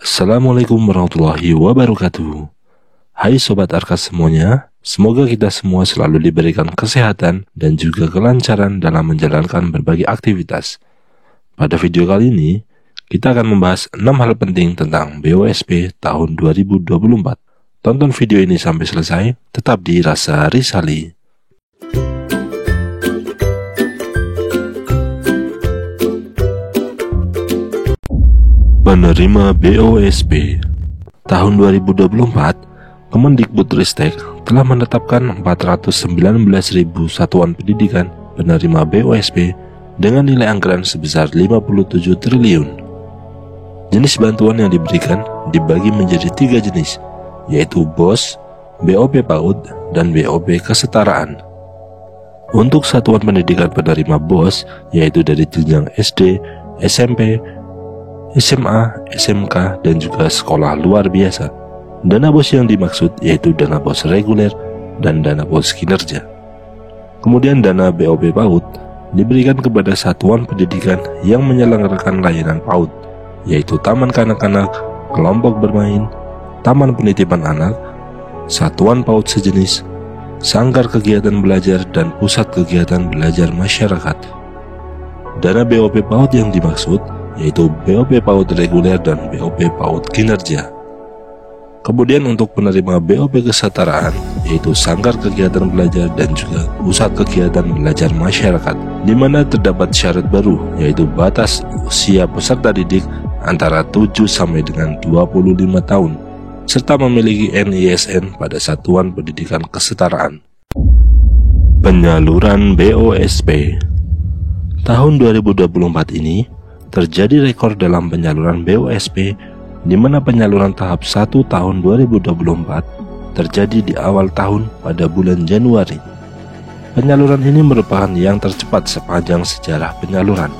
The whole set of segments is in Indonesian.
Assalamualaikum warahmatullahi wabarakatuh. Hai Sobat Arkas semuanya, semoga kita semua selalu diberikan kesehatan dan juga kelancaran dalam menjalankan berbagai aktivitas. Pada video kali ini, kita akan membahas 6 hal penting tentang BOSP tahun 2024. Tonton video ini sampai selesai, tetap di Rasa Risali. Penerima BOSP tahun 2024, Kemendikbudristek telah menetapkan 419.000 satuan pendidikan penerima BOSP dengan nilai anggaran sebesar 57 triliun. Jenis bantuan yang diberikan dibagi menjadi 3 jenis, yaitu BOS, BOP PAUD, dan BOP Kesetaraan. Untuk satuan pendidikan penerima BOS, yaitu dari jenjang SD, SMP, SMA, SMK, dan juga sekolah luar biasa. Dana BOS yang dimaksud yaitu dana BOS reguler dan dana BOS kinerja. Kemudian dana BOP PAUD diberikan kepada satuan pendidikan yang menyelenggarakan layanan PAUD, yaitu taman kanak-kanak, kelompok bermain, taman penitipan anak, satuan PAUD sejenis, sanggar kegiatan belajar, dan pusat kegiatan belajar masyarakat. Dana BOP PAUD yang dimaksud yaitu BOP PAUD reguler dan BOP PAUD kinerja. Kemudian untuk penerima BOP Kesetaraan, yaitu sanggar kegiatan belajar dan juga pusat kegiatan belajar masyarakat, di mana terdapat syarat baru, yaitu batas usia peserta didik antara 7 sampai dengan 25 tahun, serta memiliki NISN pada Satuan Pendidikan Kesetaraan. Penyaluran BOSP tahun 2024 ini terjadi rekor dalam penyaluran BOSP, di mana penyaluran tahap 1 tahun 2024 terjadi di awal tahun pada bulan Januari. Penyaluran ini merupakan yang tercepat sepanjang sejarah penyaluran.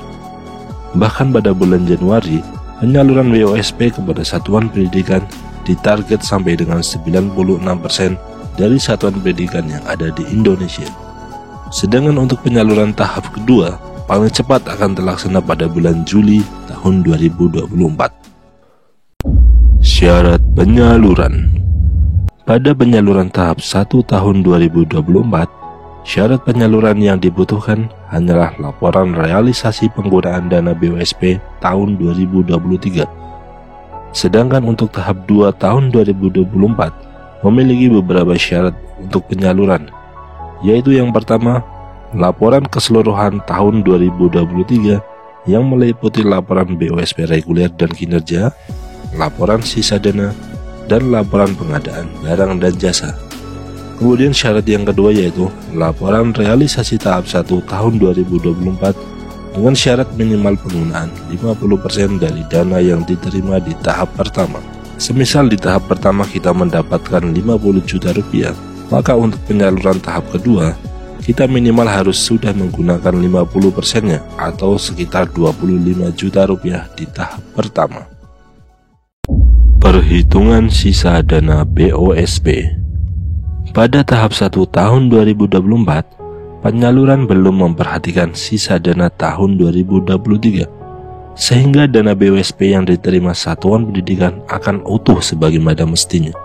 Bahkan pada bulan Januari, penyaluran BOSP kepada satuan pendidikan ditarget sampai dengan 96% dari satuan pendidikan yang ada di Indonesia. Sedangkan untuk penyaluran tahap kedua, paling cepat akan terlaksana pada bulan Juli tahun 2024. Syarat penyaluran. Pada penyaluran tahap 1 tahun 2024, syarat penyaluran yang dibutuhkan hanyalah laporan realisasi penggunaan dana BOSP tahun 2023. Sedangkan untuk tahap 2 tahun 2024 memiliki beberapa syarat untuk penyaluran, yaitu yang pertama, laporan keseluruhan tahun 2023 yang meliputi laporan BOSP reguler dan kinerja, laporan sisa dana, dan laporan pengadaan barang dan jasa. Kemudian syarat yang kedua yaitu laporan realisasi tahap 1 tahun 2024 dengan syarat minimal penggunaan 50% dari dana yang diterima di tahap pertama. Semisal di tahap pertama kita mendapatkan 50 juta rupiah, maka untuk penyaluran tahap kedua kita minimal harus sudah menggunakan 50%-nya atau sekitar 25 juta rupiah di tahap pertama. Perhitungan sisa dana BOSP. Pada tahap 1 tahun 2024, penyaluran belum memperhatikan sisa dana tahun 2023, sehingga dana BOSP yang diterima satuan pendidikan akan utuh sebagaimana mestinya.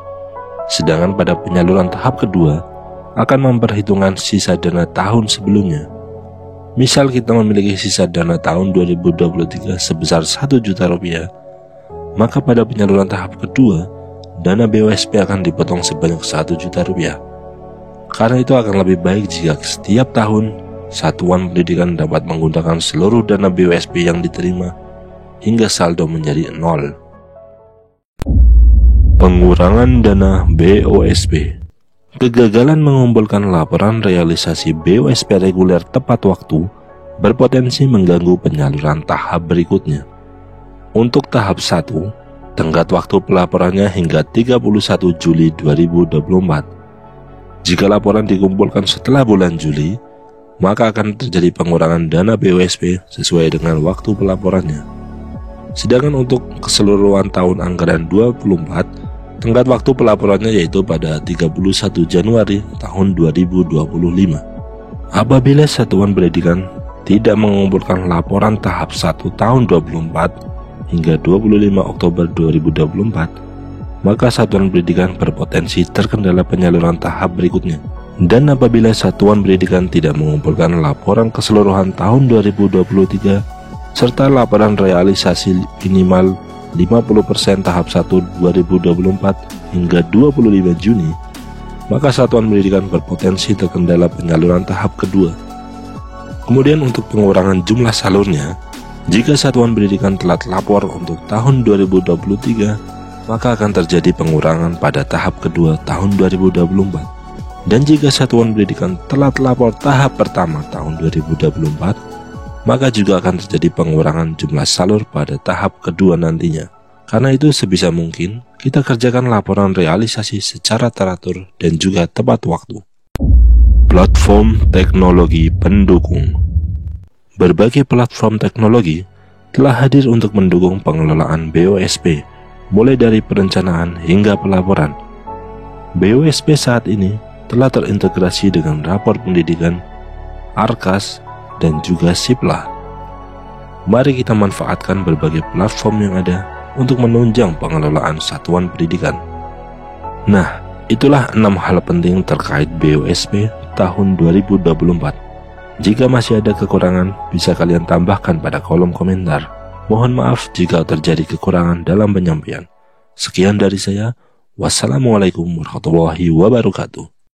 Sedangkan pada penyaluran tahap kedua, akan memperhitungkan sisa dana tahun sebelumnya. Misal kita memiliki sisa dana tahun 2023 sebesar 1 juta rupiah, maka pada penyaluran tahap kedua, dana BOSP akan dipotong sebanyak 1 juta rupiah. Karena itu akan lebih baik jika setiap tahun, satuan pendidikan dapat menggunakan seluruh dana BOSP yang diterima hingga saldo menjadi 0. Pengurangan dana BOSP. Kegagalan mengumpulkan laporan realisasi BOSP reguler tepat waktu berpotensi mengganggu penyaluran tahap berikutnya. Untuk tahap 1, tenggat waktu pelaporannya hingga 31 Juli 2024. Jika laporan dikumpulkan setelah bulan Juli, maka akan terjadi pengurangan dana BOSP sesuai dengan waktu pelaporannya. Sedangkan untuk keseluruhan tahun anggaran 2024, tenggat waktu pelaporannya yaitu pada 31 Januari tahun 2025. Apabila satuan pendidikan tidak mengumpulkan laporan tahap 1 tahun 2024 hingga 25 Oktober 2024, maka satuan pendidikan berpotensi terkendala penyaluran tahap berikutnya. Dan apabila satuan pendidikan tidak mengumpulkan laporan keseluruhan tahun 2023 serta laporan realisasi minimal 50% tahap 1 2024 hingga 25 Juni, maka satuan pendidikan berpotensi terkendala penyaluran tahap kedua. Kemudian untuk pengurangan jumlah salurnya, jika satuan pendidikan telat lapor untuk tahun 2023, maka akan terjadi pengurangan pada tahap kedua tahun 2024. Dan jika satuan pendidikan telat lapor tahap pertama tahun 2024, maka juga akan terjadi pengurangan jumlah salur pada tahap kedua nantinya. Karena itu sebisa mungkin kita kerjakan laporan realisasi secara teratur dan juga tepat waktu. Platform teknologi pendukung. Berbagai platform teknologi telah hadir untuk mendukung pengelolaan BOSP, mulai dari perencanaan hingga pelaporan. BOSP saat ini telah terintegrasi dengan rapor pendidikan, Arkas, dan juga Siplah. Mari kita manfaatkan berbagai platform yang ada untuk menunjang pengelolaan satuan pendidikan. Nah, itulah 6 hal penting terkait BOSP tahun 2024. Jika masih ada kekurangan, bisa kalian tambahkan pada kolom komentar. Mohon maaf jika terjadi kekurangan dalam penyampaian. Sekian dari saya. Wassalamualaikum warahmatullahi wabarakatuh.